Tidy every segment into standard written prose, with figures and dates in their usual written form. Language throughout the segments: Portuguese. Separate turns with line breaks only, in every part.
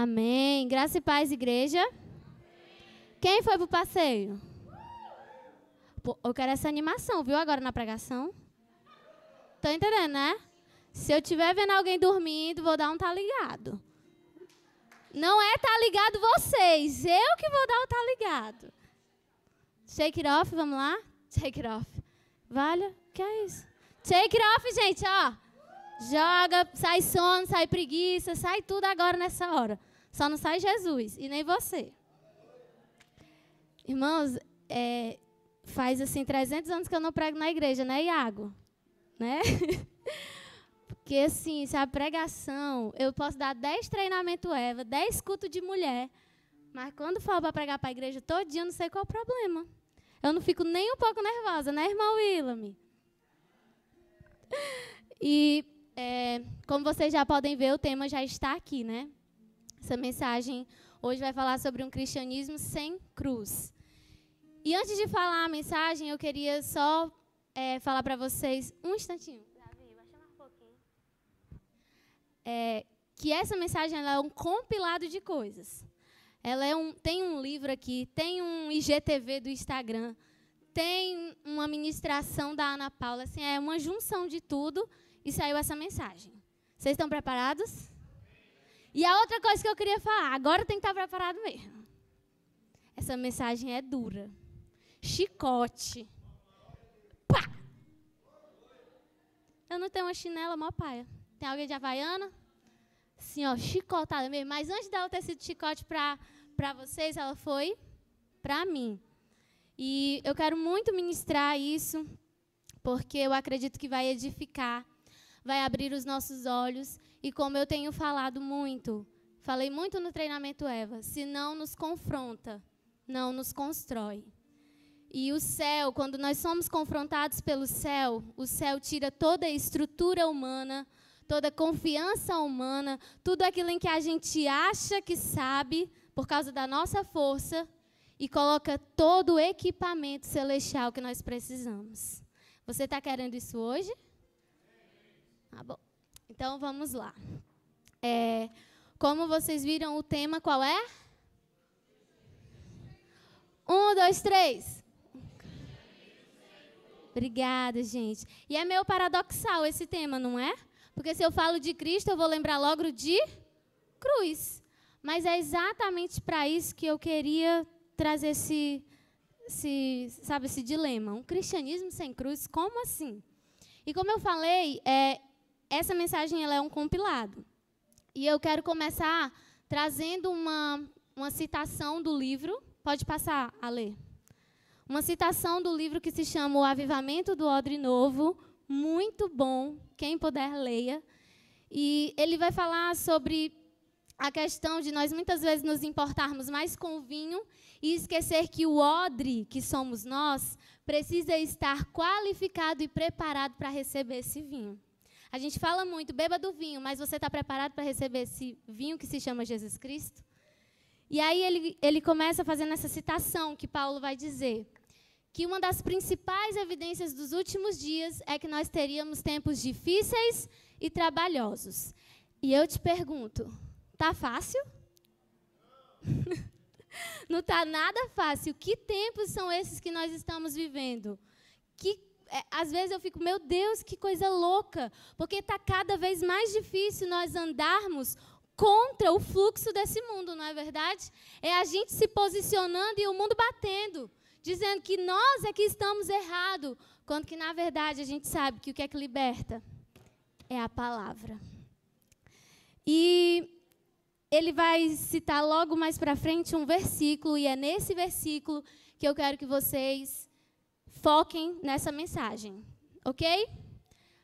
Amém. Graça e paz, igreja. Quem foi pro passeio? Pô, eu quero essa animação, viu? Agora na pregação. Tô entendendo, né? Se eu estiver vendo alguém dormindo, vou dar um tá ligado. Não é tá ligado vocês. Eu que vou dar o tá ligado. Shake it off, vamos lá? Shake it off. Vale? Que é isso? Shake it off, gente, ó. Joga, sai sono, sai preguiça, sai tudo agora nessa hora. Só não sai Jesus e nem você. Irmãos, faz assim 300 anos que eu não prego na igreja, né, Iago? Né? Porque assim, se a pregação, eu posso dar 10 treinamentos Eva, 10 cultos de mulher, mas quando for para pregar para a igreja todinha, eu não sei qual é o problema. Eu não fico nem um pouco nervosa, né, irmão Willam? E, como vocês já podem ver, o tema já está aqui, né? Essa mensagem hoje vai falar sobre um cristianismo sem cruz. E antes de falar a mensagem, eu queria só falar para vocês, um instantinho. Davi, vai chamar um pouquinho. Que essa mensagem ela é um compilado de coisas. Ela tem um livro aqui, tem um IGTV do Instagram, tem uma ministração da Ana Paula, assim, é uma junção de tudo e saiu essa mensagem. Vocês estão preparados? E a outra coisa que eu queria falar, agora tem que estar preparado mesmo. Essa mensagem é dura. Chicote. Pá! Eu não tenho uma chinela, mó paia. Tem alguém de Havaiana? Assim, ó, chicotada mesmo. Mas antes dela ter sido chicote para vocês, ela foi para mim. E eu quero muito ministrar isso, porque eu acredito que vai edificar, vai abrir os nossos olhos. E como eu tenho falado muito, falei muito no treinamento Eva, se não nos confronta, não nos constrói. E o céu, quando nós somos confrontados pelo céu, o céu tira toda a estrutura humana, toda a confiança humana, tudo aquilo em que a gente acha que sabe, por causa da nossa força, e coloca todo o equipamento celestial que nós precisamos. Você está querendo isso hoje? Ah, bom. Então, vamos lá. Como vocês viram, o tema qual é? 1, 2, 3. Obrigada, gente. E é meio paradoxal esse tema, não é? Porque se eu falo de Cristo, eu vou lembrar logo de cruz. Mas é exatamente para isso que eu queria trazer esse dilema. Um cristianismo sem cruz, como assim? E como eu falei, essa mensagem ela é um compilado. E eu quero começar trazendo uma citação do livro. Pode passar a ler. Uma citação do livro que se chama O Avivamento do Odre Novo. Muito bom. Quem puder, leia. E ele vai falar sobre a questão de nós muitas vezes nos importarmos mais com o vinho e esquecer que o odre, que somos nós, precisa estar qualificado e preparado para receber esse vinho. A gente fala muito, beba do vinho, mas você está preparado para receber esse vinho que se chama Jesus Cristo? E aí ele começa fazendo essa citação que Paulo vai dizer, que uma das principais evidências dos últimos dias é que nós teríamos tempos difíceis e trabalhosos. E eu te pergunto, tá fácil? Não está nada fácil. Que tempos são esses que nós estamos vivendo? Às vezes eu fico, meu Deus, que coisa louca. Porque está cada vez mais difícil nós andarmos contra o fluxo desse mundo, não é verdade? É a gente se posicionando e o mundo batendo, dizendo que nós é que estamos errados, quando que, na verdade, a gente sabe que o que é que liberta é a palavra. E ele vai citar logo mais para frente um versículo, e é nesse versículo que eu quero que vocês foquem nessa mensagem, ok?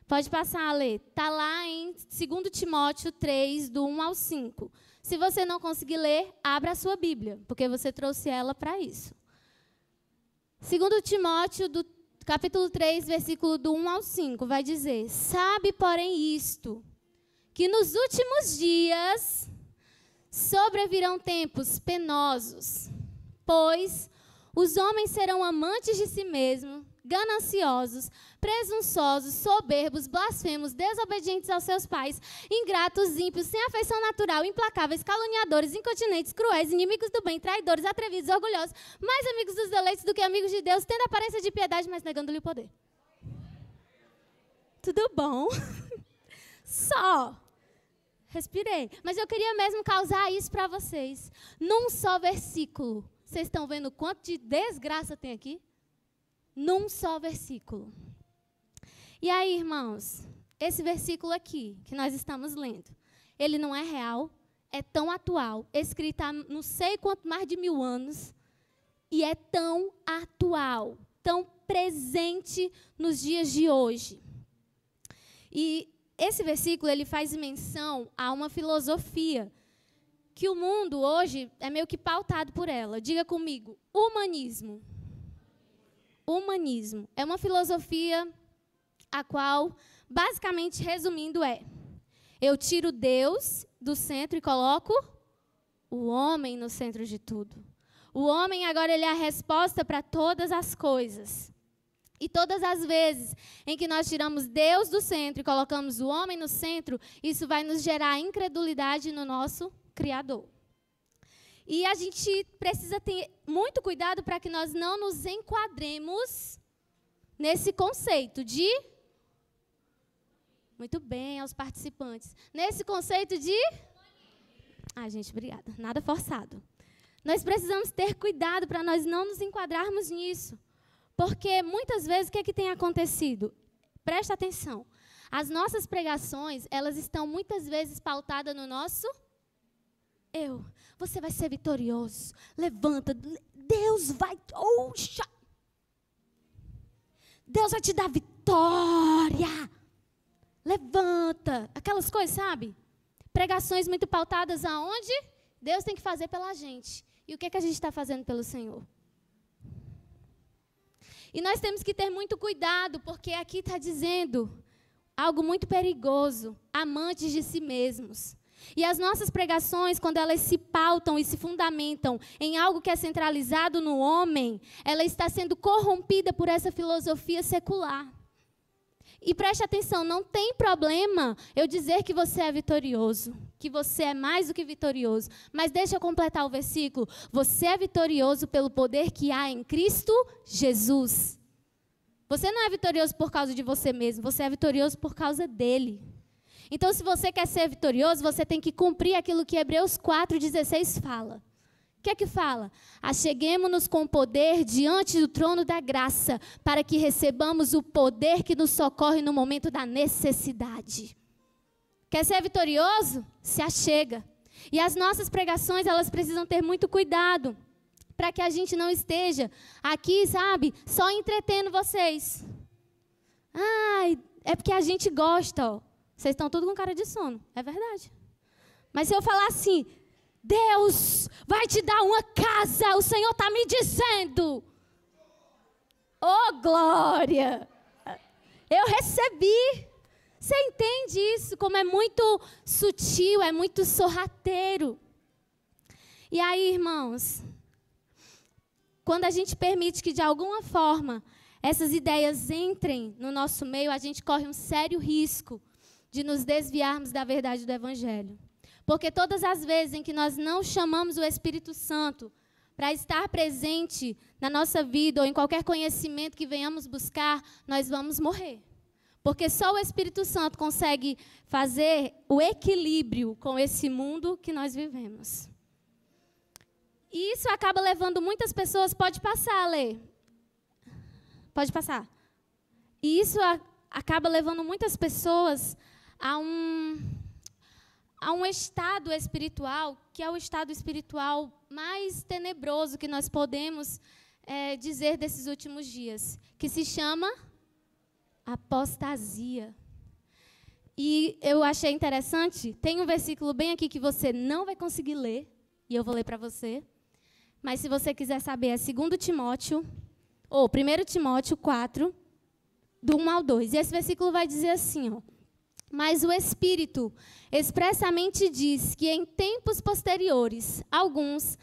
Pode passar a ler. Está lá em 2 Timóteo 3, do 1 ao 5. Se você não conseguir ler, abra a sua Bíblia, porque você trouxe ela para isso. 2 Timóteo, do capítulo 3, versículo do 1 ao 5, vai dizer: sabe, porém, isto, que nos últimos dias sobrevirão tempos penosos, pois Os homens serão amantes de si mesmos, gananciosos, presunçosos, soberbos, blasfemos, desobedientes aos seus pais, ingratos, ímpios, sem afeição natural, implacáveis, caluniadores, incontinentes, cruéis, inimigos do bem, traidores, atrevidos, orgulhosos, mais amigos dos deleites do que amigos de Deus, tendo aparência de piedade, mas negando-lhe o poder. Tudo bom? Só. Respirei. Mas eu queria mesmo causar isso para vocês. Num só versículo. Vocês estão vendo quanto de desgraça tem aqui? Num só versículo. E aí, irmãos, esse versículo aqui, que nós estamos lendo, ele não é real, é tão atual, escrito há não sei quanto mais de 1000 anos, e é tão atual, tão presente nos dias de hoje. E esse versículo, ele faz menção a uma filosofia que o mundo hoje é meio que pautado por ela. Diga comigo, humanismo. Humanismo é uma filosofia a qual, basicamente, resumindo, eu tiro Deus do centro e coloco o homem no centro de tudo. O homem agora ele é a resposta para todas as coisas. E todas as vezes em que nós tiramos Deus do centro e colocamos o homem no centro, isso vai nos gerar incredulidade no nosso Criador. E a gente precisa ter muito cuidado para que nós não nos enquadremos nesse conceito de... Muito bem, aos participantes. Nesse conceito de... Ai, gente, obrigada. Nada forçado. Nós precisamos ter cuidado para nós não nos enquadrarmos nisso. Porque muitas vezes o que é que tem acontecido? Presta atenção. As nossas pregações, elas estão muitas vezes pautadas no nosso eu. Você vai ser vitorioso. Levanta. Deus vai... Oxa! Deus vai te dar vitória. Levanta. Aquelas coisas, sabe? Pregações muito pautadas aonde? Deus tem que fazer pela gente. E o que é que a gente está fazendo pelo Senhor? E nós temos que ter muito cuidado, porque aqui está dizendo algo muito perigoso. Amantes de si mesmos. E as nossas pregações, quando elas se pautam e se fundamentam em algo que é centralizado no homem, ela está sendo corrompida por essa filosofia secular. E preste atenção, não tem problema eu dizer que você é vitorioso, que você é mais do que vitorioso. Mas deixa eu completar o versículo. Você é vitorioso pelo poder que há em Cristo Jesus. Você não é vitorioso por causa de você mesmo, você é vitorioso por causa dele. Então, se você quer ser vitorioso, você tem que cumprir aquilo que Hebreus 4,16 fala. O que é que fala? Acheguemo-nos com poder diante do trono da graça, para que recebamos o poder que nos socorre no momento da necessidade. Quer ser vitorioso? Se achega. E as nossas pregações, elas precisam ter muito cuidado, para que a gente não esteja aqui, sabe, só entretendo vocês. Ai, é porque a gente gosta, ó. Vocês estão tudo com cara de sono, é verdade. Mas se eu falar assim, Deus vai te dar uma casa, o Senhor está me dizendo. Oh, glória! Eu recebi. Você entende isso? Como é muito sutil, é muito sorrateiro. E aí, irmãos, quando a gente permite que de alguma forma essas ideias entrem no nosso meio, a gente corre um sério risco de nos desviarmos da verdade do Evangelho. Porque todas as vezes em que nós não chamamos o Espírito Santo para estar presente na nossa vida ou em qualquer conhecimento que venhamos buscar, nós vamos morrer. Porque só o Espírito Santo consegue fazer o equilíbrio com esse mundo que nós vivemos. E isso acaba levando muitas pessoas... Pode passar, Lê. Pode passar. E isso acaba levando muitas pessoas a um estado espiritual, que é o estado espiritual mais tenebroso que nós podemos dizer desses últimos dias, que se chama apostasia. E eu achei interessante, tem um versículo bem aqui que você não vai conseguir ler, e eu vou ler para você, mas se você quiser saber, é 2 Timóteo, ou 1 Timóteo 4, do 1 ao 2. E esse versículo vai dizer assim, ó: mas o Espírito expressamente diz que em tempos posteriores, alguns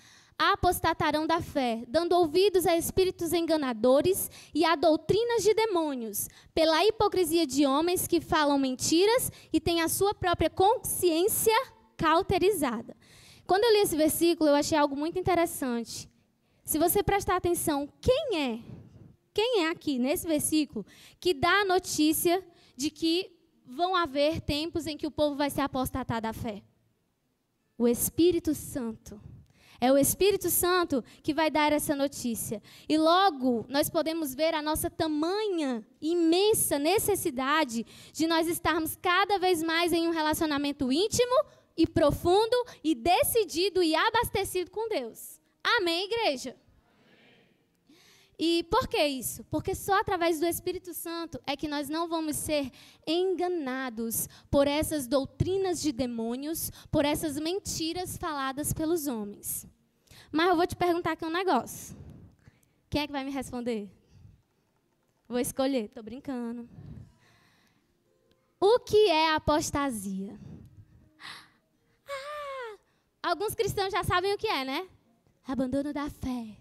apostatarão da fé, dando ouvidos a espíritos enganadores e a doutrinas de demônios, pela hipocrisia de homens que falam mentiras e têm a sua própria consciência cauterizada. Quando eu li esse versículo, eu achei algo muito interessante. Se você prestar atenção, quem é aqui nesse versículo que dá a notícia de que vão haver tempos em que o povo vai se apostatar da fé? O Espírito Santo. É o Espírito Santo que vai dar essa notícia. E logo nós podemos ver a nossa tamanha, imensa necessidade de nós estarmos cada vez mais em um relacionamento íntimo e profundo e decidido e abastecido com Deus. Amém, igreja? E por que isso? Porque só através do Espírito Santo é que nós não vamos ser enganados por essas doutrinas de demônios, por essas mentiras faladas pelos homens. Mas eu vou te perguntar aqui um negócio. Quem é que vai me responder? Vou escolher, estou brincando. O que é apostasia? Alguns cristãos já sabem o que é, né? Abandono da fé.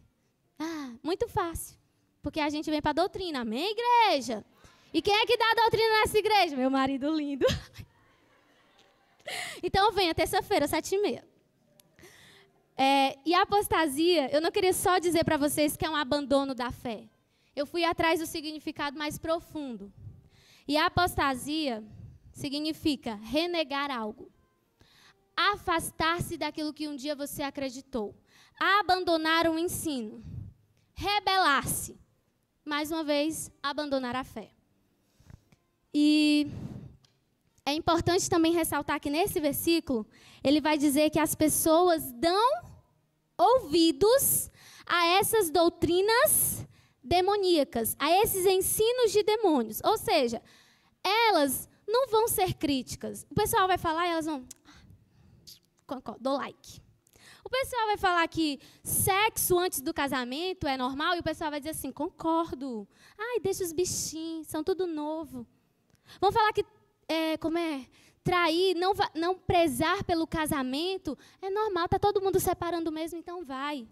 Muito fácil. Porque a gente vem para a doutrina. Amém, igreja? E quem é que dá a doutrina nessa igreja? Meu marido lindo. Então venha, terça-feira, 7h30. E a apostasia, eu não queria só dizer para vocês que é um abandono da fé. Eu fui atrás do significado mais profundo. E a apostasia significa renegar algo. Afastar-se daquilo que um dia você acreditou. Abandonar um ensino. Rebelar-se. Mais uma vez, abandonar a fé. E é importante também ressaltar que nesse versículo, ele vai dizer que as pessoas dão ouvidos a essas doutrinas demoníacas, a esses ensinos de demônios. Ou seja, elas não vão ser críticas. O pessoal vai falar e elas vão... dou like. O pessoal vai falar que sexo antes do casamento é normal e o pessoal vai dizer assim, concordo. Ai, deixa os bichinhos, são tudo novo. Vão falar que, trair, não prezar pelo casamento é normal, está todo mundo separando mesmo, então vai.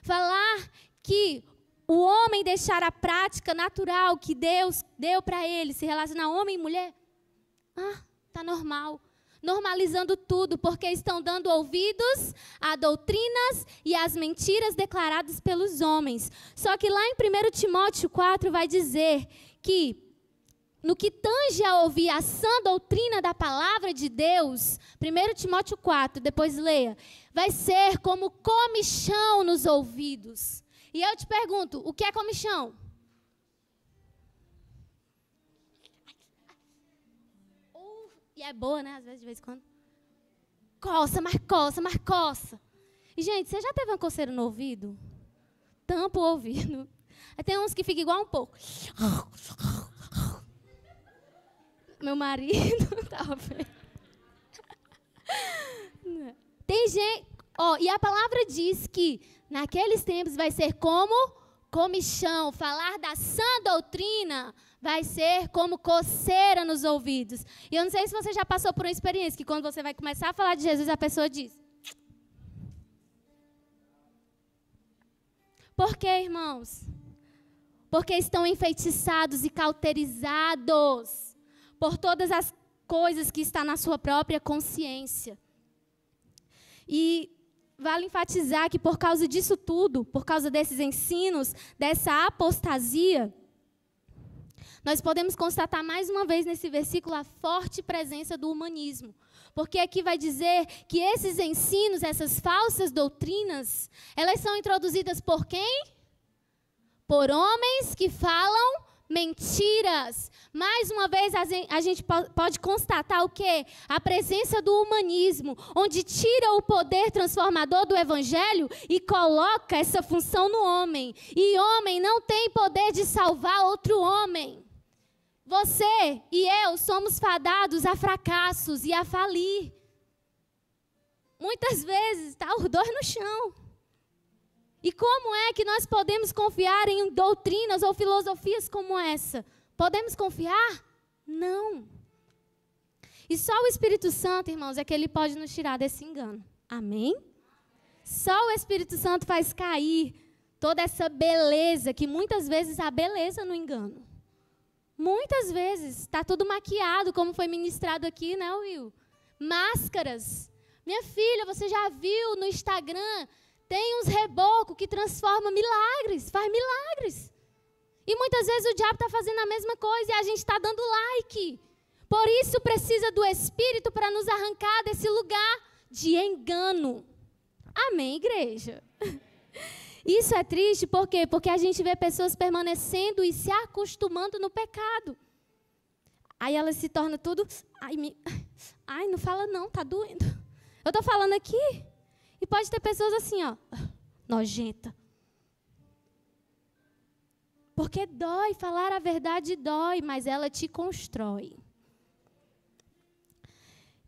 Falar que o homem deixar a prática natural que Deus deu para ele, se relacionar homem e mulher, está normal. Normalizando tudo, porque estão dando ouvidos a doutrinas e às mentiras declaradas pelos homens. Só que lá em 1 Timóteo 4 vai dizer que, no que tange a ouvir a sã doutrina da palavra de Deus, 1 Timóteo 4, depois leia, vai ser como comichão nos ouvidos. E eu te pergunto, o que é comichão? E é boa, né? Às vezes, de vez em quando. Coça, mas coça, mas coça. E, gente, você já teve uma coceira no ouvido? Tampa o ouvido. Aí tem uns que ficam igual um pouco. Meu marido estava vendo. Tem gente... e a palavra diz que naqueles tempos vai ser como comichão. Falar da sã doutrina vai ser como coceira nos ouvidos. E eu não sei se você já passou por uma experiência que quando você vai começar a falar de Jesus, a pessoa diz. Por quê, irmãos? Porque estão enfeitiçados e cauterizados por todas as coisas que estão na sua própria consciência. E vale enfatizar que por causa disso tudo, por causa desses ensinos, dessa apostasia, nós podemos constatar mais uma vez nesse versículo a forte presença do humanismo. Porque aqui vai dizer que esses ensinos, essas falsas doutrinas, elas são introduzidas por quem? Por homens que falam mentiras. Mais uma vez a gente pode constatar o quê? A presença do humanismo, onde tira o poder transformador do evangelho e coloca essa função no homem. E homem não tem poder de salvar outro homem. Você e eu somos fadados a fracassos e a falir. Muitas vezes está os dois no chão. E como é que nós podemos confiar em doutrinas ou filosofias como essa? Podemos confiar? Não. E só o Espírito Santo, irmãos, é que ele pode nos tirar desse engano. Amém? Só o Espírito Santo faz cair toda essa beleza, que muitas vezes há beleza no engano. Muitas vezes está tudo maquiado, como foi ministrado aqui, né, Will? Máscaras. Minha filha, você já viu no Instagram, tem uns rebocos que transformam milagres, faz milagres. E muitas vezes o diabo está fazendo a mesma coisa e a gente está dando like. Por isso precisa do Espírito para nos arrancar desse lugar de engano. Amém, igreja? Isso é triste, por quê? Porque a gente vê pessoas permanecendo e se acostumando no pecado. Aí elas se tornam tudo... Ai, não fala não, tá doendo. Eu estou falando aqui. E pode ter pessoas assim, ó, nojenta. Porque dói, falar a verdade dói, mas ela te constrói.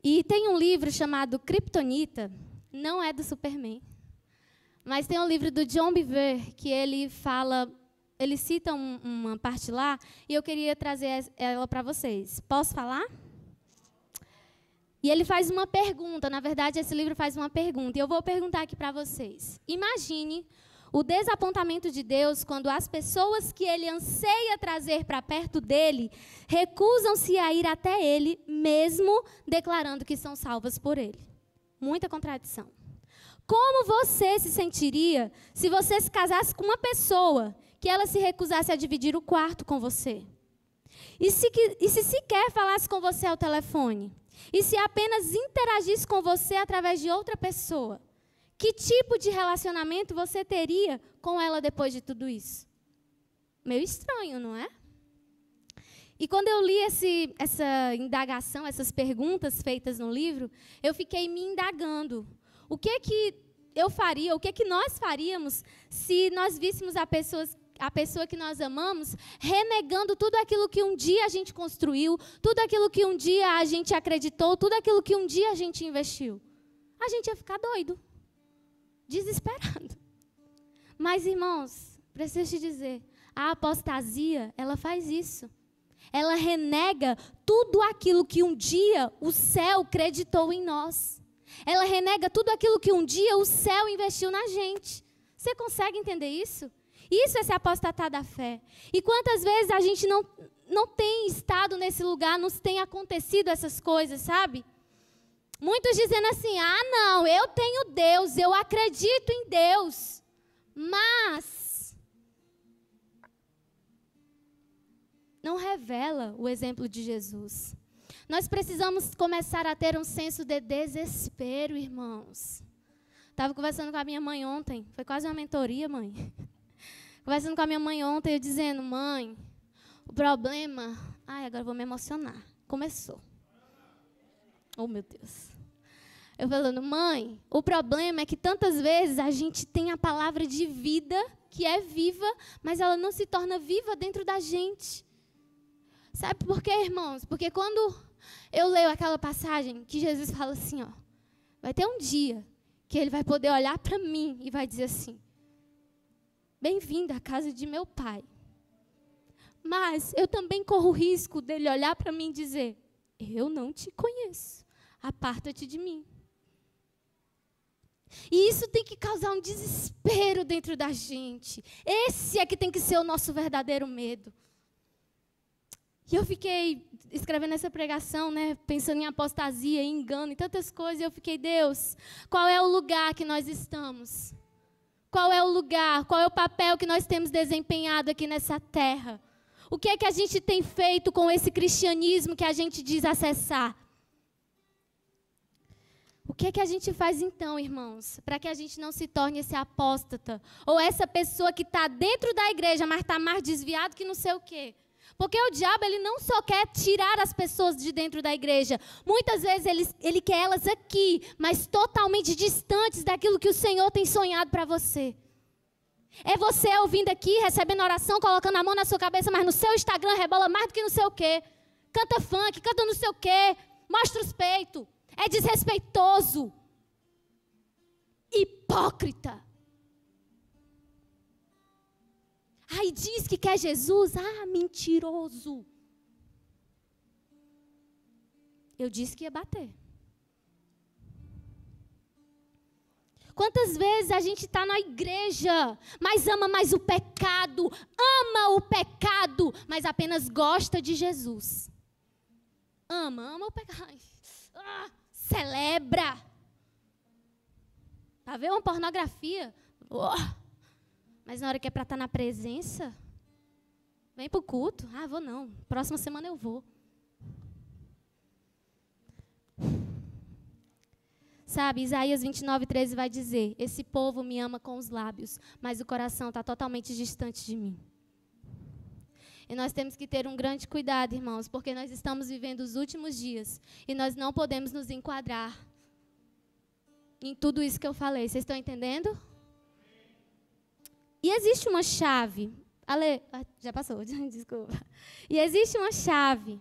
E tem um livro chamado Kryptonita, não é do Superman, mas tem um livro do John Bevere, que ele fala, ele cita uma parte lá, e eu queria trazer ela para vocês. Posso falar? E ele faz uma pergunta, na verdade esse livro faz uma pergunta, e eu vou perguntar aqui para vocês. Imagine o desapontamento de Deus quando as pessoas que Ele anseia trazer para perto dEle recusam-se a ir até Ele, mesmo declarando que são salvas por Ele. Muita contradição. Como você se sentiria se você se casasse com uma pessoa que ela se recusasse a dividir o quarto com você? E se sequer falasse com você ao telefone? E se apenas interagisse com você através de outra pessoa? Que tipo de relacionamento você teria com ela depois de tudo isso? Meio estranho, não é? E quando eu li essa indagação, essas perguntas feitas no livro, eu fiquei me indagando. O que eu faria, o que nós faríamos se nós víssemos a pessoa que nós amamos renegando tudo aquilo que um dia a gente construiu, tudo aquilo que um dia a gente acreditou, tudo aquilo que um dia a gente investiu? A gente ia ficar doido. Desesperado. Mas, irmãos, preciso te dizer, a apostasia, ela faz isso. Ela renega tudo aquilo que um dia o céu creditou em nós. Ela renega tudo aquilo que um dia o céu investiu na gente. Você consegue entender isso? Isso é se apostatar da fé. E quantas vezes a gente não tem estado nesse lugar, nos tem acontecido essas coisas, sabe? Muitos dizendo assim, não, eu tenho Deus, eu acredito em Deus, mas não revela o exemplo de Jesus. Nós precisamos começar a ter um senso de desespero, irmãos. Estava conversando com a minha mãe ontem, foi quase uma mentoria, mãe. Conversando com a minha mãe ontem, eu dizendo, mãe, o problema... agora eu vou me emocionar. Começou. Oh, meu Deus. Eu falando, mãe, o problema é que tantas vezes a gente tem a palavra de vida, que é viva, mas ela não se torna viva dentro da gente. Sabe por quê, irmãos? Porque quando eu leio aquela passagem que Jesus fala assim, ó, vai ter um dia que ele vai poder olhar para mim e vai dizer assim, bem-vindo à casa de meu pai. Mas eu também corro o risco dele olhar para mim e dizer, eu não te conheço. Aparta-te de mim. E isso tem que causar um desespero dentro da gente. Esse é que tem que ser o nosso verdadeiro medo. E eu fiquei escrevendo essa pregação, né, pensando em apostasia, em engano, em tantas coisas. E eu fiquei, Deus, qual é o lugar que nós estamos? Qual é o lugar, qual é o papel que nós temos desempenhado aqui nessa terra? O que é que a gente tem feito com esse cristianismo que a gente diz acessar? O que é que a gente faz então, irmãos, para que a gente não se torne esse apóstata? Ou essa pessoa que está dentro da igreja, mas está mais desviado que não sei o quê? Porque o diabo, ele não só quer tirar as pessoas de dentro da igreja. Muitas vezes ele quer elas aqui, mas totalmente distantes daquilo que o Senhor tem sonhado para você. É você ouvindo aqui, recebendo oração, colocando a mão na sua cabeça, mas no seu Instagram rebola mais do que não sei o quê. Canta funk, canta não sei o quê, mostra os peitos. É desrespeitoso. Hipócrita. Aí diz que quer Jesus. Mentiroso. Eu disse que ia bater. Quantas vezes a gente está na igreja, mas ama mais o pecado, mas apenas gosta de Jesus. Ama o pecado. Celebra. Tá vendo uma pornografia? Mas na hora que é para estar na presença, vem para o culto. Vou não. Próxima semana eu vou. Sabe, Isaías 29:13 vai dizer: esse povo me ama com os lábios, mas o coração está totalmente distante de mim. E nós temos que ter um grande cuidado, irmãos, porque nós estamos vivendo os últimos dias e nós não podemos nos enquadrar em tudo isso que eu falei. Vocês estão entendendo? E existe uma chave. Já passou, desculpa. E existe uma chave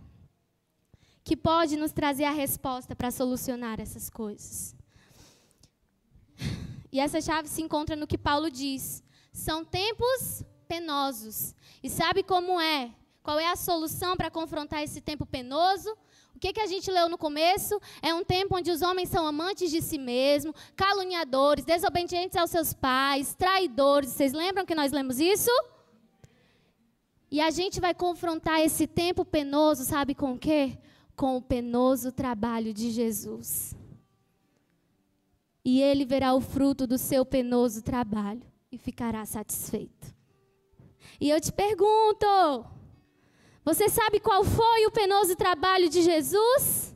que pode nos trazer a resposta para solucionar essas coisas. E essa chave se encontra no que Paulo diz. São tempos penosos. E sabe como é? Qual é a solução para confrontar esse tempo penoso? O que a gente leu no começo? É um tempo onde os homens são amantes de si mesmos, caluniadores, desobedientes aos seus pais, traidores. Vocês lembram que nós lemos isso? E a gente vai confrontar esse tempo penoso, sabe com o quê? Com o penoso trabalho de Jesus. E ele verá o fruto do seu penoso trabalho e ficará satisfeito. E eu te pergunto, você sabe qual foi o penoso trabalho de Jesus?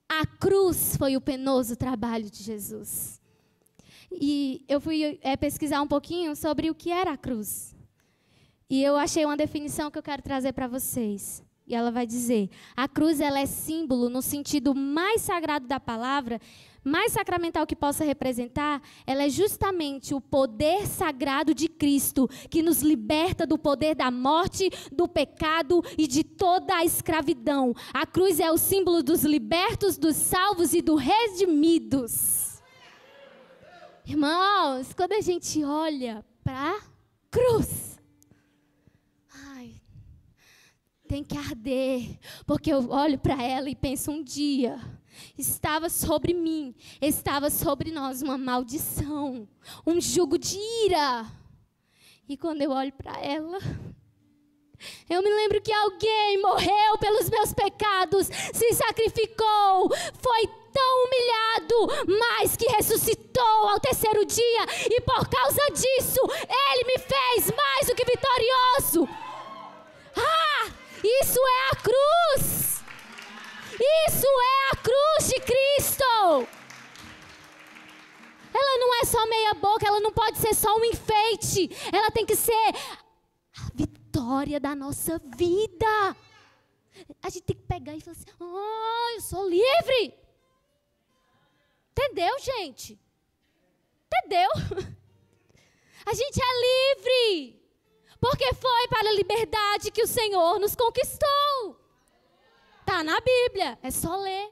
A cruz foi o penoso trabalho de Jesus. E eu fui pesquisar um pouquinho sobre o que era a cruz. E eu achei uma definição que eu quero trazer para vocês. E ela vai dizer: a cruz ela é símbolo no sentido mais sagrado da palavra, mais sacramental que possa representar. Ela é justamente o poder sagrado de Cristo que nos liberta do poder da morte, do pecado e de toda a escravidão. A cruz é o símbolo dos libertos, dos salvos e dos redimidos. Irmãos, quando a gente olha para a cruz, tem que arder, porque eu olho para ela e penso: um dia estava sobre mim, estava sobre nós uma maldição, um jugo de ira. E quando eu olho para ela, eu me lembro que alguém morreu pelos meus pecados, se sacrificou, foi tão humilhado, mas que ressuscitou ao terceiro dia, e por causa disso, ele me fez mais do que vitorioso. Isso é a cruz. Isso é a cruz de Cristo. Ela não é só meia boca, ela não pode ser só um enfeite. Ela tem que ser a vitória da nossa vida. A gente tem que pegar e falar assim: eu sou livre. Entendeu, gente? Entendeu? A gente é livre. Porque foi para a liberdade que o Senhor nos conquistou. Está na Bíblia, é só ler.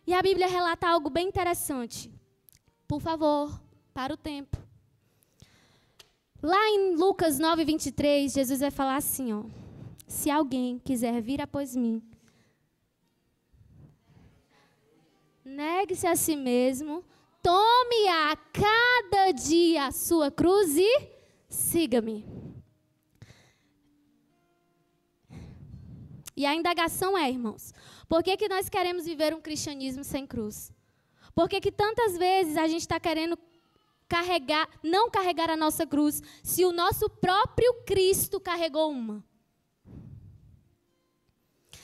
E a Bíblia relata algo bem interessante. Por favor, para o tempo. Lá em Lucas 9:23, Jesus vai falar assim, ó: se alguém quiser vir após mim, negue-se a si mesmo, tome a cada dia a sua cruz e siga-me. E a indagação é, irmãos, por que nós queremos viver um cristianismo sem cruz? Por que tantas vezes a gente está querendo não carregar a nossa cruz, se o nosso próprio Cristo carregou uma?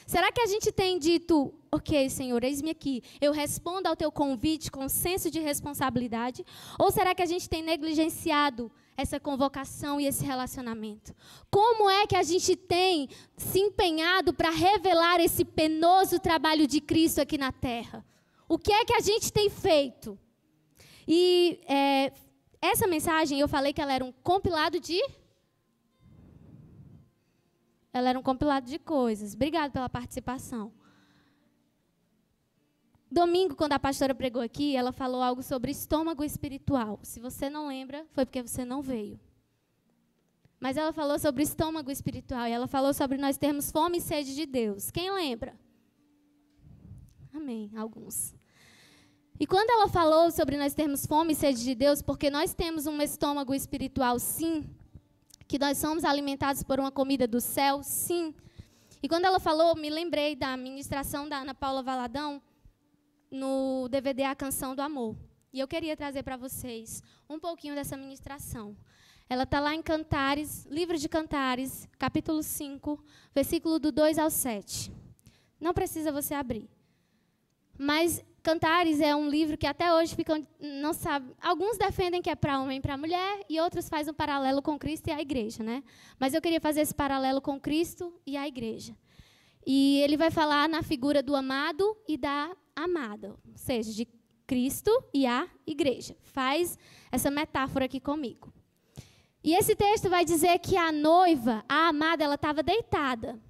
Será que a gente tem dito: ok, Senhor, eis-me aqui, eu respondo ao teu convite com senso de responsabilidade? Ou será que a gente tem negligenciado essa convocação e esse relacionamento? Como é que a gente tem se empenhado para revelar esse penoso trabalho de Cristo aqui na terra? O que é que a gente tem feito? E essa mensagem, eu falei que ela era um compilado de... Ela era um compilado de coisas. Obrigada pela participação. Domingo, quando a pastora pregou aqui, ela falou algo sobre estômago espiritual. Se você não lembra, foi porque você não veio. Mas ela falou sobre estômago espiritual. E ela falou sobre nós termos fome e sede de Deus. Quem lembra? Amém, alguns. E quando ela falou sobre nós termos fome e sede de Deus, porque nós temos um estômago espiritual, sim, que nós somos alimentados por uma comida do céu, sim. E quando ela falou, me lembrei da ministração da Ana Paula Valadão no DVD A Canção do Amor. E eu queria trazer para vocês um pouquinho dessa ministração. Ela está lá em Cantares, livro de Cantares, capítulo 5, versículo do 2 ao 7. Não precisa você abrir. Mas Cantares é um livro que até hoje não sabe. Alguns defendem que é para homem e para mulher, e outros fazem um paralelo com Cristo e a igreja, né? Mas eu queria fazer esse paralelo com Cristo e a igreja. E ele vai falar na figura do amado e da amada, ou seja, de Cristo e a igreja. Faz essa metáfora aqui comigo. E esse texto vai dizer que a noiva, a amada, ela estava deitada.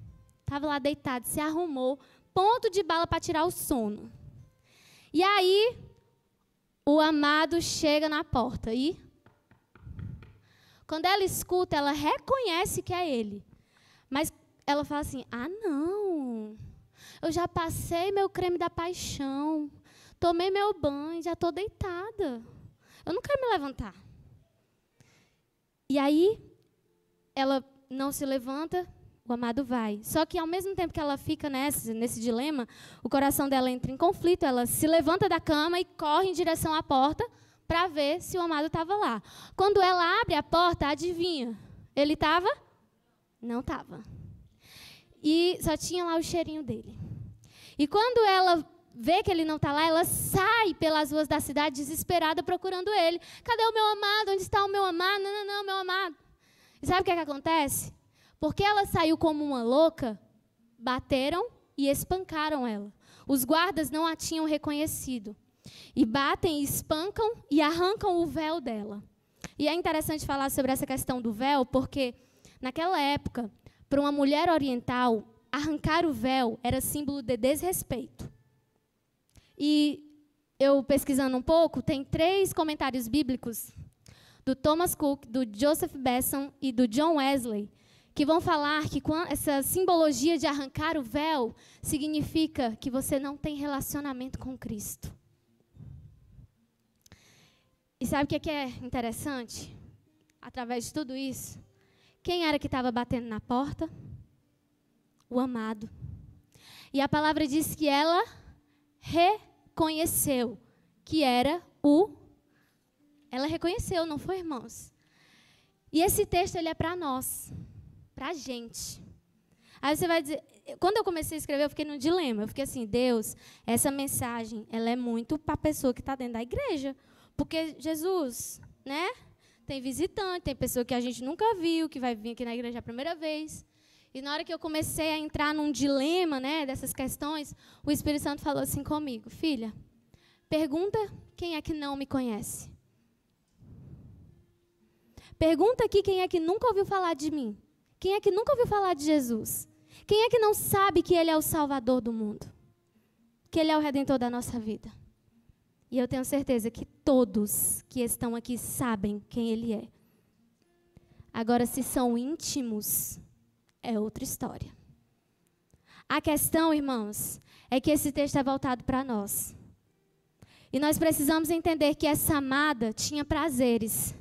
Estava lá deitada, se arrumou, ponto de bala para tirar o sono. E aí, o amado chega na porta e, quando ela escuta, ela reconhece que é ele. Mas ela fala assim, não, eu já passei meu creme da paixão, tomei meu banho, já estou deitada. Eu não quero me levantar. E aí, ela não se levanta, o amado vai. Só que, ao mesmo tempo que ela fica nesse dilema, o coração dela entra em conflito, ela se levanta da cama e corre em direção à porta para ver se o amado estava lá. Quando ela abre a porta, adivinha? Ele estava? Não estava. E só tinha lá o cheirinho dele. E quando ela vê que ele não está lá, ela sai pelas ruas da cidade desesperada procurando ele. Cadê o meu amado? Onde está o meu amado? Não, meu amado. E sabe o que acontece? Porque ela saiu como uma louca, bateram e espancaram ela. Os guardas não a tinham reconhecido. E batem, espancam e arrancam o véu dela. E é interessante falar sobre essa questão do véu, porque naquela época, para uma mulher oriental, arrancar o véu era símbolo de desrespeito. E eu, pesquisando um pouco, tem 3 comentários bíblicos do Thomas Cook, do Joseph Besson e do John Wesley, que vão falar que essa simbologia de arrancar o véu significa que você não tem relacionamento com Cristo. E sabe o que é interessante? Através de tudo isso, quem era que estava batendo na porta? O amado. E a palavra diz que ela reconheceu que era Ela reconheceu, não foi, irmãos? E esse texto, ele é para nós, para a gente. Aí você vai dizer, quando eu comecei a escrever, eu fiquei num dilema. Eu fiquei assim, Deus, essa mensagem, ela é muito para a pessoa que está dentro da igreja. Porque Jesus, né? Tem visitante, tem pessoa que a gente nunca viu, que vai vir aqui na igreja a primeira vez. E na hora que eu comecei a entrar num dilema, né, dessas questões, o Espírito Santo falou assim comigo, filha, pergunta quem é que não me conhece. Pergunta aqui quem é que nunca ouviu falar de mim. Quem é que nunca ouviu falar de Jesus? Quem é que não sabe que Ele é o Salvador do mundo? Que Ele é o Redentor da nossa vida? E eu tenho certeza que todos que estão aqui sabem quem Ele é. Agora, se são íntimos, é outra história. A questão, irmãos, é que esse texto é voltado para nós. E nós precisamos entender que essa amada tinha prazeres.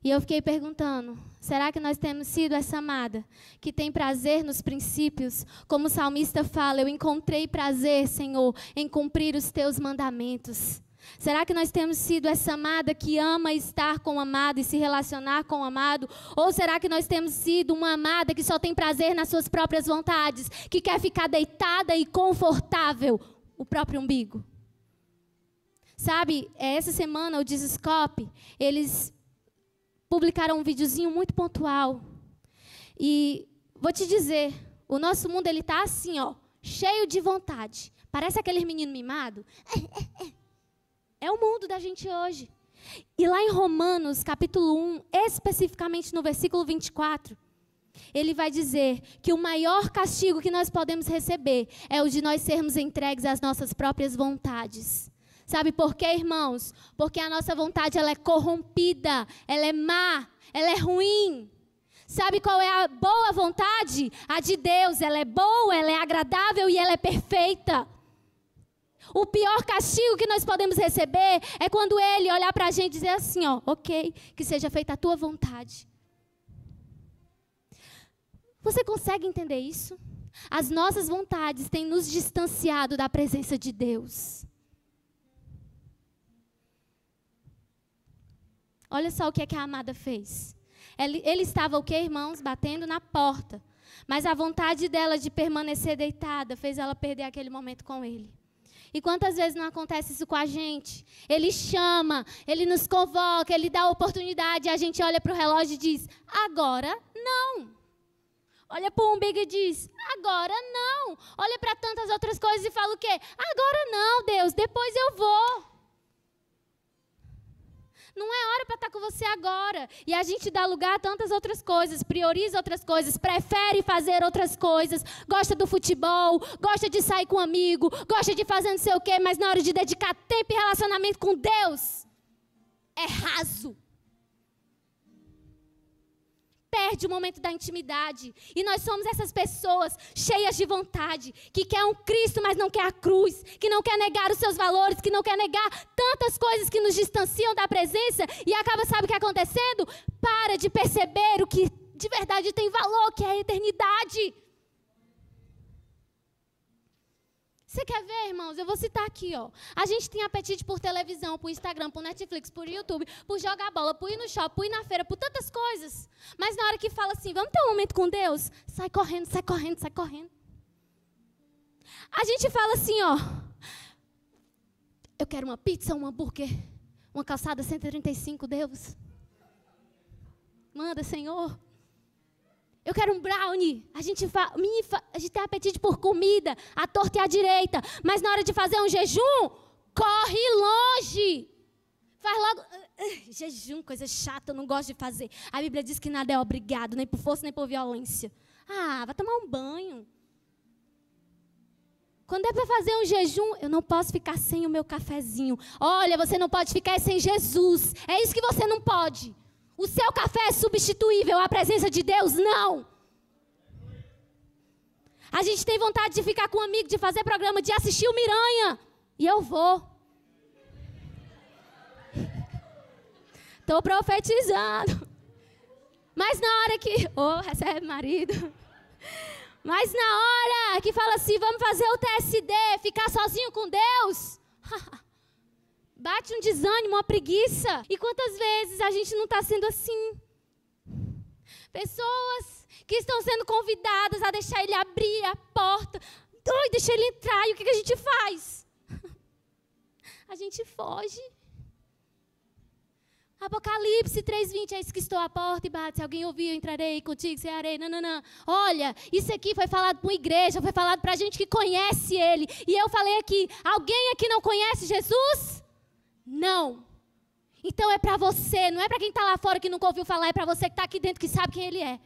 E eu fiquei perguntando, será que nós temos sido essa amada que tem prazer nos princípios? Como o salmista fala, eu encontrei prazer, Senhor, em cumprir os teus mandamentos. Será que nós temos sido essa amada que ama estar com o amado e se relacionar com o amado? Ou será que nós temos sido uma amada que só tem prazer nas suas próprias vontades, que quer ficar deitada e confortável, o próprio umbigo? Sabe, essa semana o Dizscope, eles publicaram um videozinho muito pontual. E vou te dizer, o nosso mundo ele tá assim, ó, cheio de vontade. Parece aquele menino mimado. É o mundo da gente hoje. E lá em Romanos, capítulo 1, especificamente no versículo 24, ele vai dizer que o maior castigo que nós podemos receber é o de nós sermos entregues às nossas próprias vontades. Sabe por quê, irmãos? Porque a nossa vontade ela é corrompida, ela é má, ela é ruim. Sabe qual é a boa vontade? A de Deus, ela é boa, ela é agradável e ela é perfeita. O pior castigo que nós podemos receber é quando Ele olhar para a gente e dizer assim, ó, ok, que seja feita a tua vontade. Você consegue entender isso? As nossas vontades têm nos distanciado da presença de Deus. Olha só o que é que a amada fez. Ele estava o quê, irmãos? Batendo na porta. Mas a vontade dela de permanecer deitada fez ela perder aquele momento com Ele. E quantas vezes não acontece isso com a gente? Ele chama, Ele nos convoca, Ele dá a oportunidade, e a gente olha para o relógio e diz, agora não. Olha para o umbigo e diz, agora não. Olha para tantas outras coisas e fala o quê? Agora não, Deus, depois eu vou. Não é hora para estar com você agora. E a gente dá lugar a tantas outras coisas, prioriza outras coisas, prefere fazer outras coisas, gosta do futebol, gosta de sair com um amigo, gosta de fazer não sei o quê, mas na hora de dedicar tempo e relacionamento com Deus, é raso. Perde o momento da intimidade. E nós somos essas pessoas cheias de vontade, que quer um Cristo, mas não quer a cruz, que não quer negar os seus valores, que não quer negar tantas coisas que nos distanciam da presença, e acaba, sabe o que é acontecendo? Para de perceber o que de verdade tem valor, que é a eternidade. Você quer ver, irmãos? Eu vou citar aqui, ó. A gente tem apetite por televisão, por Instagram, por Netflix, por YouTube, por jogar bola, por ir no shopping, por ir na feira, por tantas coisas. Mas na hora que fala assim, vamos ter um momento com Deus, sai correndo, sai correndo, sai correndo. A gente fala assim, ó. Eu quero uma pizza, um hambúrguer, uma calçada 135, Deus. Manda, Senhor. Eu quero um brownie. A gente tem apetite por comida, à torta e à direita. Mas na hora de fazer um jejum, corre longe. Faz logo... Jejum, coisa chata, eu não gosto de fazer. A Bíblia diz que nada é obrigado, nem por força, nem por violência. Ah, vai tomar um banho. Quando é para fazer um jejum, eu não posso ficar sem o meu cafezinho. Olha, você não pode ficar sem Jesus. É isso que você não pode. O seu café é substituível à presença de Deus? Não. A gente tem vontade de ficar com um amigo, de fazer programa, de assistir o Miranha. E eu vou. Estou profetizando. Mas na hora que... recebe marido. Mas na hora que fala assim, vamos fazer o TSD, ficar sozinho com Deus... Bate um desânimo, uma preguiça. E quantas vezes a gente não está sendo assim? Pessoas que estão sendo convidadas a deixar ele abrir a porta. Deixa ele entrar. E o que a gente faz? A gente foge. Apocalipse 3:20, eis que estou à porta e bate. Se alguém ouvir, eu entrarei contigo, cearei. Não. Olha, isso aqui foi falado para uma igreja, foi falado para gente que conhece ele. E eu falei aqui, alguém aqui não conhece Jesus? Não. Então é para você, não é para quem está lá fora que nunca ouviu falar, é para você que está aqui dentro que sabe quem ele é.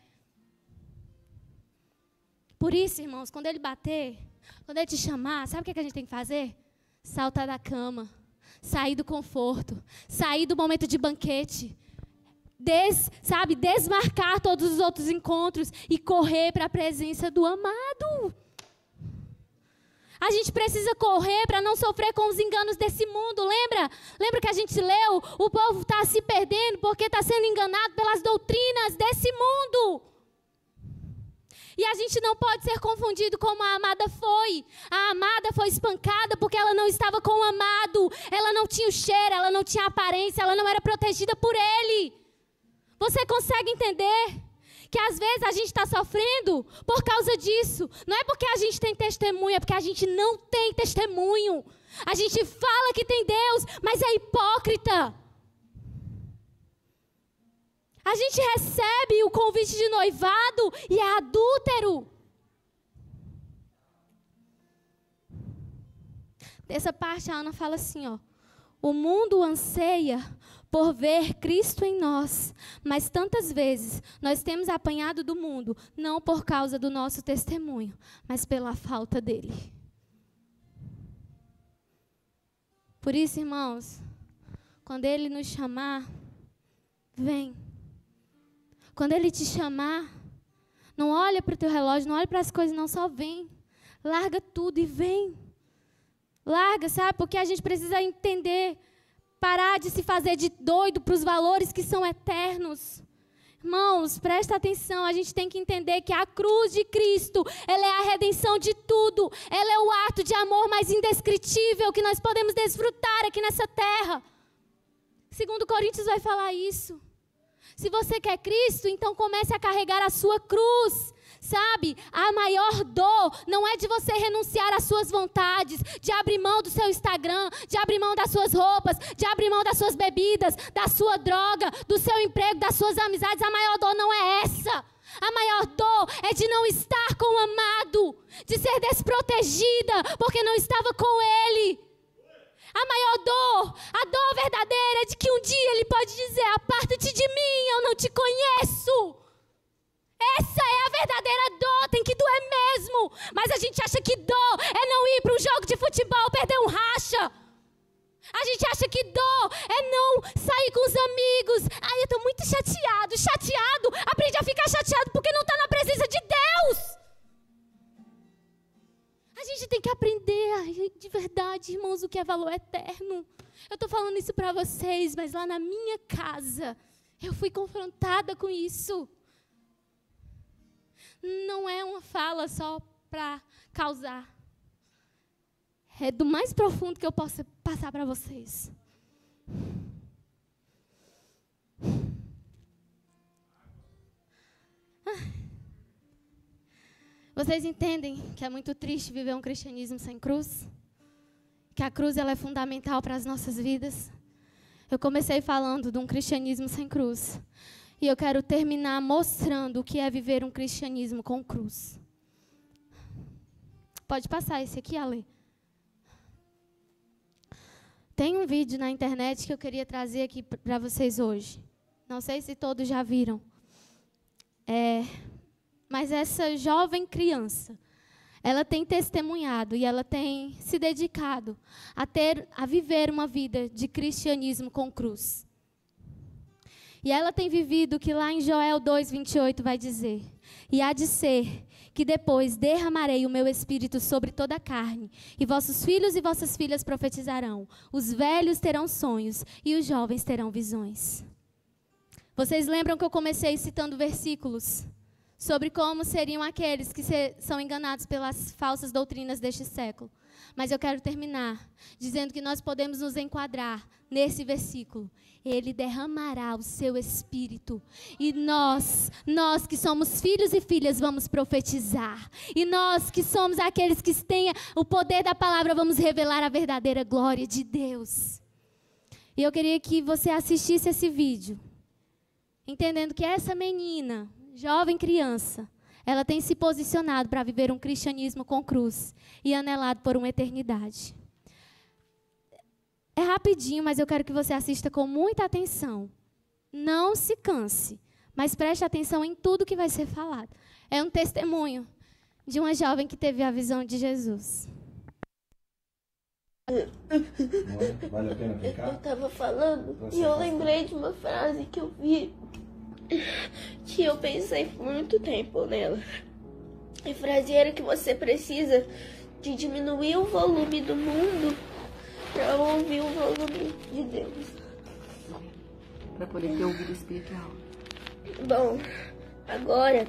Por isso, irmãos, quando ele bater, quando ele te chamar, sabe o que a gente tem que fazer? Saltar da cama, sair do conforto, sair do momento de banquete, desmarcar todos os outros encontros e correr para a presença do amado. A gente precisa correr para não sofrer com os enganos desse mundo, lembra? Lembra que a gente leu? O povo está se perdendo porque está sendo enganado pelas doutrinas desse mundo. E a gente não pode ser confundido como a amada foi. A amada foi espancada porque ela não estava com o amado. Ela não tinha o cheiro, ela não tinha a aparência, ela não era protegida por ele. Você consegue entender? Que às vezes a gente está sofrendo por causa disso. Não é porque a gente tem testemunho, é porque a gente não tem testemunho. A gente fala que tem Deus, mas é hipócrita. A gente recebe o convite de noivado e é adúltero. Dessa parte a Ana fala assim, ó. O mundo anseia por ver Cristo em nós, mas tantas vezes nós temos apanhado do mundo, não por causa do nosso testemunho, mas pela falta dele. Por isso, irmãos, quando ele nos chamar, vem. Quando ele te chamar, não olha para o teu relógio, não olha para as coisas, não, só vem. Larga tudo e vem. Larga, sabe? Porque a gente precisa entender, parar de se fazer de doido para os valores que são eternos. Irmãos, presta atenção, a gente tem que entender que a cruz de Cristo, ela é a redenção de tudo. Ela é o ato de amor mais indescritível que nós podemos desfrutar aqui nessa terra. 2 Coríntios vai falar isso. Se você quer Cristo, então comece a carregar a sua cruz. Sabe, a maior dor não é de você renunciar às suas vontades, de abrir mão do seu Instagram, de abrir mão das suas roupas, de abrir mão das suas bebidas, da sua droga, do seu emprego, das suas amizades. A maior dor não é essa. A maior dor é de não estar com o amado, de ser desprotegida porque não estava com ele. A maior dor, a dor verdadeira é de que um dia ele pode dizer: aparta-te de mim, eu não te conheço. Essa é a verdadeira dor, tem que doer mesmo. Mas a gente acha que dor é não ir para um jogo de futebol, perder um racha. A gente acha que dor é não sair com os amigos. Ai, eu estou muito chateado. Chateado? Aprende a ficar chateado porque não está na presença de Deus. A gente tem que aprender, de verdade, irmãos, o que é valor eterno. Eu estou falando isso para vocês, mas lá na minha casa, eu fui confrontada com isso. Não é uma fala só para causar. É do mais profundo que eu posso passar para vocês. Vocês entendem que é muito triste viver um cristianismo sem cruz? Que a cruz ela é fundamental para as nossas vidas? Eu comecei falando de um cristianismo sem cruz. E eu quero terminar mostrando o que é viver um cristianismo com cruz. Pode passar esse aqui, Ale. Tem um vídeo na internet que eu queria trazer aqui para vocês hoje. Não sei se todos já viram. Mas essa jovem criança, ela tem testemunhado e ela tem se dedicado a viver uma vida de cristianismo com cruz. E ela tem vivido o que lá em Joel 2:28 vai dizer: e há de ser que depois derramarei o meu espírito sobre toda a carne, e vossos filhos e vossas filhas profetizarão, os velhos terão sonhos e os jovens terão visões. Vocês lembram que eu comecei citando versículos sobre como seriam aqueles que são enganados pelas falsas doutrinas deste século? Mas eu quero terminar dizendo que nós podemos nos enquadrar nesse versículo. Ele derramará o seu espírito. E nós que somos filhos e filhas, vamos profetizar. E nós que somos aqueles que têm o poder da palavra, vamos revelar a verdadeira glória de Deus. E eu queria que você assistisse esse vídeo, entendendo que essa menina, jovem criança, ela tem se posicionado para viver um cristianismo com cruz e anelado por uma eternidade. É rapidinho, mas eu quero que você assista com muita atenção. Não se canse, mas preste atenção em tudo que vai ser falado. É um testemunho de uma jovem que teve a visão de Jesus.
Vale a pena ficar?
Eu estava falando e eu lembrei de uma frase que eu vi, que eu pensei por muito tempo nela. A frase era que você precisa de diminuir o volume do mundo para ouvir o volume de Deus.
Para poder ter ouvido espiritual.
Bom, agora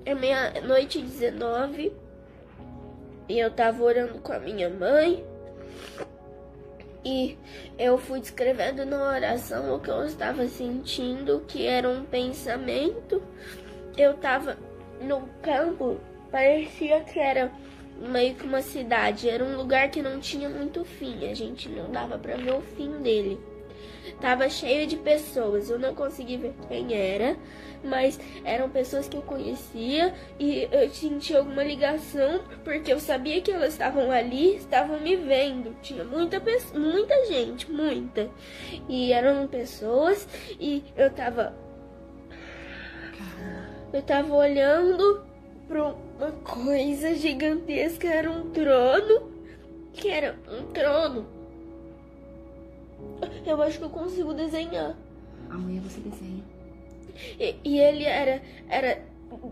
é meia-noite 19 e eu tava orando com a minha mãe. E eu fui descrevendo na oração o que eu estava sentindo, que era um pensamento. Eu estava no campo, parecia que era meio que uma cidade. Era um lugar que não tinha muito fim, a gente não dava para ver o fim dele. Tava cheio de pessoas, eu não consegui ver quem era, mas eram pessoas que eu conhecia e eu senti alguma ligação, porque eu sabia que elas estavam ali, estavam me vendo. Tinha muita gente, muita. E eram pessoas e eu tava olhando para uma coisa gigantesca, era um trono, que era um trono. Eu acho que eu consigo desenhar.
Amanhã você desenha.
E ele era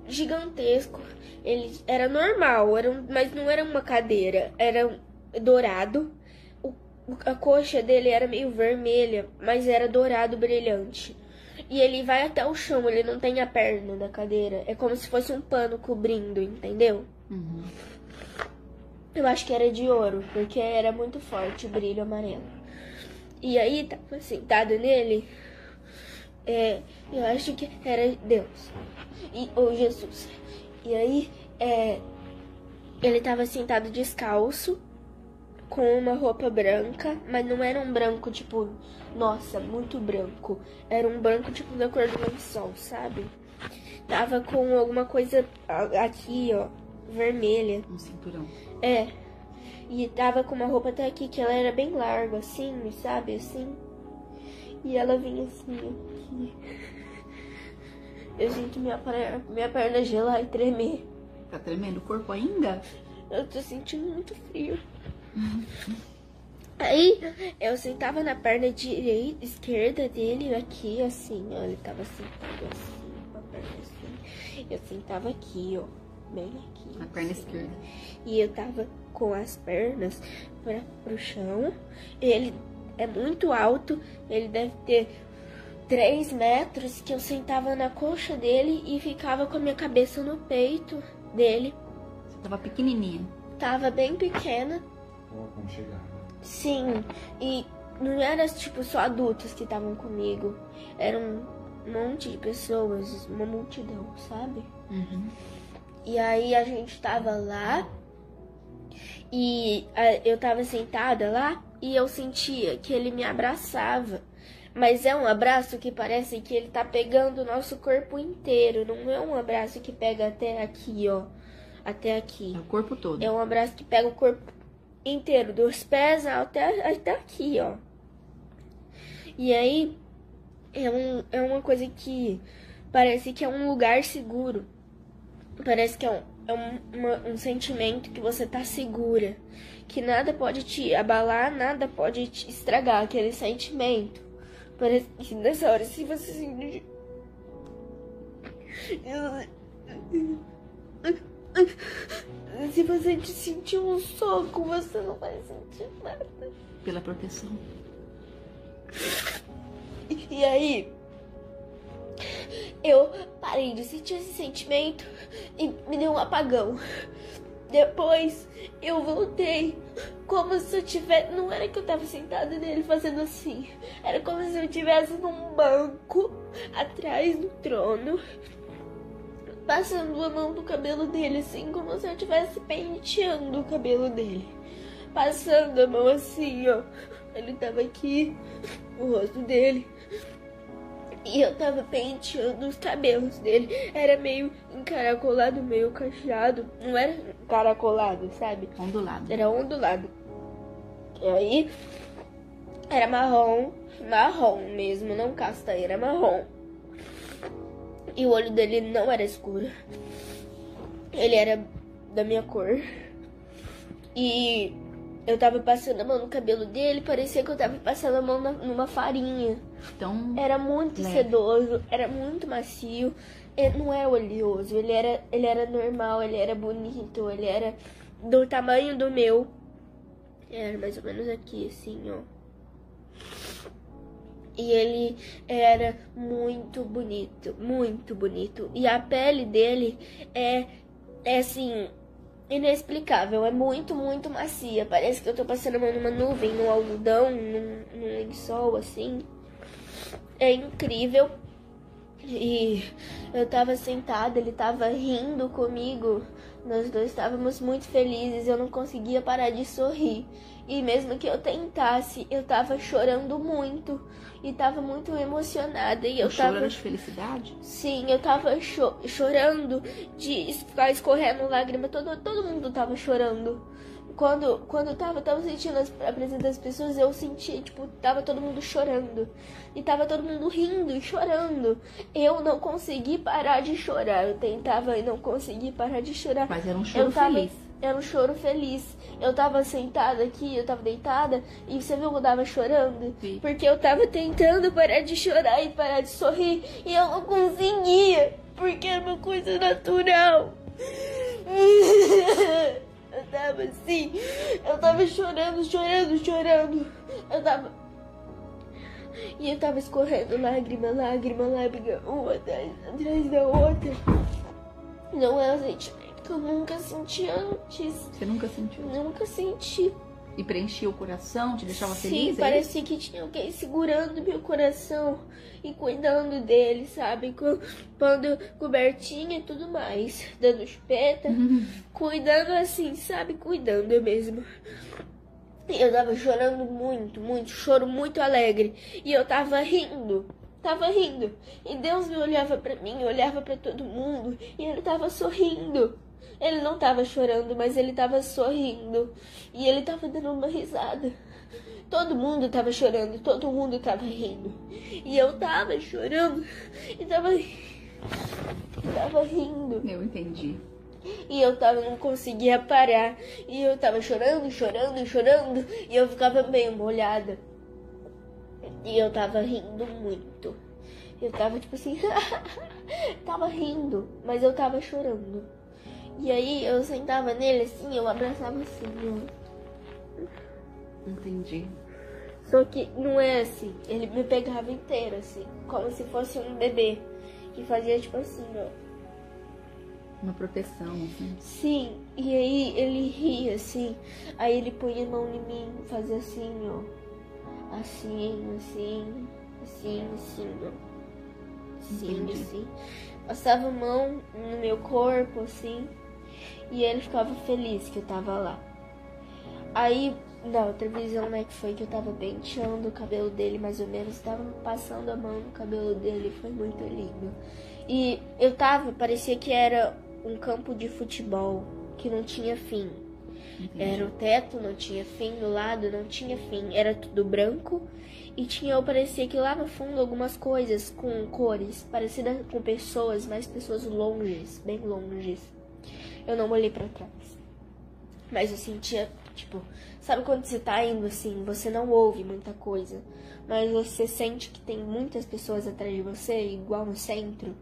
gigantesco. Ele era normal, mas não era uma cadeira, era dourado. A coxa dele era meio vermelha, mas era dourado brilhante. E ele vai até o chão, ele não tem a perna da cadeira. É como se fosse um pano cobrindo, entendeu?
Uhum.
Eu acho que era de ouro, porque era muito forte o brilho amarelo. E aí, tava sentado nele, eu acho que era Deus, ou Jesus. E aí, ele tava sentado descalço, com uma roupa branca, mas não era um branco, tipo, nossa, muito branco. Era um branco, tipo, da cor do lençol, sabe? Tava com alguma coisa aqui, ó, vermelha.
Um cinturão.
E tava com uma roupa até aqui, que ela era bem larga, assim, sabe, assim. E ela vinha assim, aqui. Eu sinto minha perna gelar e tremer.
Tá tremendo o corpo ainda?
Eu tô sentindo muito frio. Aí, eu sentava na perna esquerda dele, aqui, assim, ó. Ele tava sentado assim, com a perna assim. Eu sentava aqui, ó, bem aqui.
Na perna esquerda.
E eu tava com as pernas pro chão. Ele é muito alto, ele deve ter 3 metros, que eu sentava na coxa dele e ficava com a minha cabeça no peito dele.
Você tava pequenininha.
Tava bem pequena.
Quando chegar.
Sim, e não era tipo só adultos que estavam comigo. Era um monte de pessoas, uma multidão, sabe?
Uhum.
E aí a gente tava lá e eu tava sentada lá e eu sentia que ele me abraçava. Mas é um abraço que parece que ele tá pegando o nosso corpo inteiro. Não é um abraço que pega até aqui, ó. Até aqui.
É o corpo todo.
É um abraço que pega o corpo inteiro, dos pés até aqui, ó. E aí, é uma coisa que parece que é um lugar seguro. Parece que é um sentimento que você tá segura. Que nada pode te abalar, nada pode te estragar aquele sentimento. Parece que nessa hora, se você sentir... Se você te sentir um soco, você não vai sentir nada.
Pela proteção.
E aí, eu parei de sentir esse sentimento e me deu um apagão. Depois, eu voltei como se eu tivesse... Não era que eu tava sentada nele fazendo assim. Era como se eu estivesse num banco, atrás do trono, passando a mão no cabelo dele, assim, como se eu estivesse penteando o cabelo dele. Passando a mão assim, ó. Ele tava aqui, o rosto dele. E eu tava penteando os cabelos dele. Era meio encaracolado, meio cacheado. Não era encaracolado, sabe?
Ondulado.
Era ondulado. E aí, era marrom mesmo, não castanho, era marrom. E o olho dele não era escuro. Ele era da minha cor. E eu tava passando a mão no cabelo dele, parecia que eu tava passando a mão numa farinha.
Então,
Era muito
leve.
sedoso, era muito macio. Ele não era oleoso, ele era normal, ele era bonito, ele era do tamanho do meu. Era mais ou menos aqui, assim, ó. E ele era muito bonito, muito bonito. E a pele dele é assim, inexplicável. É muito, muito macia. Parece que eu tô passando a mão numa nuvem, num algodão, num lençol, assim. É incrível. E eu tava sentada, ele tava rindo comigo. Nós dois estávamos muito felizes, eu não conseguia parar de sorrir. E mesmo que eu tentasse, eu tava chorando muito. E tava muito emocionada. E eu
chorando
tava
de felicidade?
Sim, eu tava chorando de ficar escorrendo lágrima. Todo mundo tava chorando. Quando eu tava sentindo a presença das pessoas, eu senti, tipo, tava todo mundo chorando. E tava todo mundo rindo e chorando. Eu não consegui parar de chorar. Eu tentava e não consegui parar de chorar.
Mas era um choro feliz.
Era um choro feliz. Eu tava sentada aqui, eu tava deitada, e você viu que eu tava chorando?
Sim.
Porque eu tava tentando parar de chorar e parar de sorrir, e eu não conseguia, porque era uma coisa natural. Eu tava assim, eu tava chorando. E eu tava escorrendo lágrima, uma atrás da outra. Não é um sentimento que eu nunca senti antes.
Você nunca sentiu?
Nunca senti.
E preenchia o coração, te deixava
Sim,
feliz?
parecia que tinha alguém segurando meu coração e cuidando dele, sabe? Pondo cobertinha e tudo mais. Dando chupeta. Cuidando assim, sabe? Cuidando mesmo. E eu tava chorando muito, choro muito alegre. E eu tava rindo. E Deus me olhava pra mim, olhava pra todo mundo. E ele tava sorrindo. Ele não tava chorando, mas ele tava sorrindo. E ele tava dando uma risada. Todo mundo tava chorando, todo mundo tava rindo. E eu tava chorando e tava rindo.
Eu entendi.
E eu não conseguia parar. E eu tava chorando. E eu ficava meio molhada. E eu tava rindo muito. Eu tava tipo assim, tava rindo, mas eu tava chorando. E aí eu sentava nele assim, eu abraçava assim, ó.
Entendi.
Só que não é assim, ele me pegava inteiro assim, como se fosse um bebê. E fazia tipo assim, ó.
Uma proteção, assim.
Sim, e aí ele ria assim, aí ele punha a mão em mim, fazia assim, ó. Assim, ó. Assim. Passava a mão no meu corpo, assim. E ele ficava feliz que eu tava lá. Aí, na outra visão, né, que foi que eu tava penteando o cabelo dele, mais ou menos. Tava passando a mão no cabelo dele, foi muito lindo. E parecia que era um campo de futebol, que não tinha fim.
Entendi.
Era o teto, não tinha fim, do lado não tinha fim. Era tudo branco. E parecia que lá no fundo algumas coisas com cores, parecidas com pessoas, mas pessoas longes, bem longes. Eu não olhei pra trás. Mas eu sentia, tipo, sabe quando você tá indo assim, você não ouve muita coisa, mas você sente que tem muitas pessoas atrás de você, igual no centro.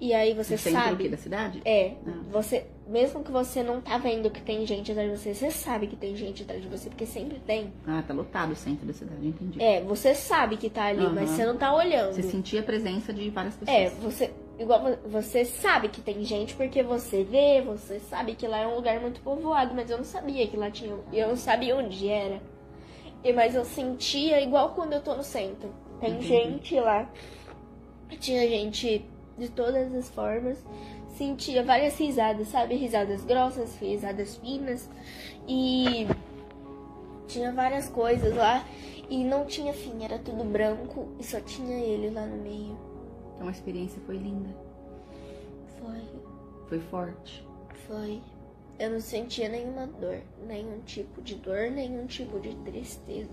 E aí você
No centro
sabe...
aqui da cidade?
É,
Ah.
você, mesmo que você não tá vendo que tem gente atrás de você, você sabe que tem gente atrás de você, porque sempre tem.
Ah, tá lotado o centro da cidade, entendi.
É, você sabe que tá ali, mas
Aham.
você não tá olhando.
Você sentia a presença de várias pessoas.
Você sabe que tem gente porque você vê, você sabe que lá é um lugar muito povoado, mas eu não sabia que lá tinha, eu não sabia onde era. Mas eu sentia igual quando eu tô no centro. Tem
Entendi.
gente lá. Tinha gente de todas as formas. Sentia várias risadas, sabe? Risadas grossas, risadas finas. E tinha várias coisas lá. E não tinha fim, era tudo branco e só tinha ele lá no meio.
Então a experiência foi linda. Foi forte.
Foi. Eu não sentia nenhuma dor, nenhum tipo de dor, nenhum tipo de tristeza.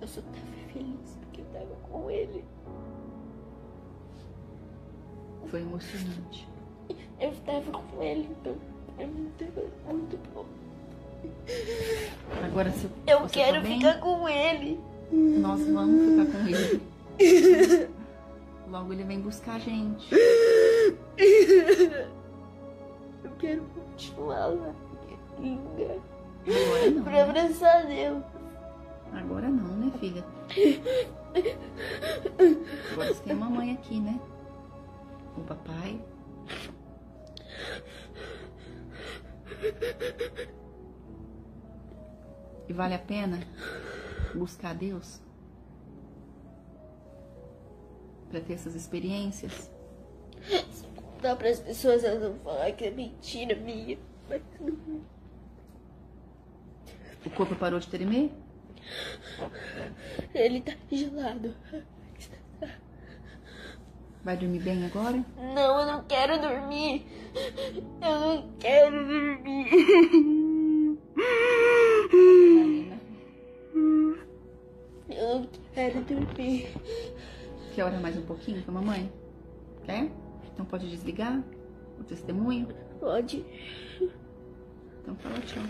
Eu só tava feliz porque eu tava com ele.
Foi emocionante.
Eu tava com ele, então pra mim tava muito bom.
Agora, se
Eu
você
quero
tá bem,
ficar com ele.
nós vamos ficar com ele. Logo ele vem buscar a gente.
Eu quero continuar lá. Que linda.
Agora não,
Pra
né?
abraçar Deus.
Agora não, né, filha? Agora você tem a mamãe aqui, né? O papai. E vale a pena buscar Deus para ter essas experiências?
Se contar pras pessoas, elas vão falar que é mentira minha. Mas não.
O corpo parou de tremer?
Ele tá gelado.
Vai dormir bem agora?
Não, eu não quero dormir. Eu não quero dormir. Eu não quero dormir.
Quer orar mais um pouquinho com a mamãe? Quer? Então pode desligar o testemunho.
Pode.
Então fala tchau.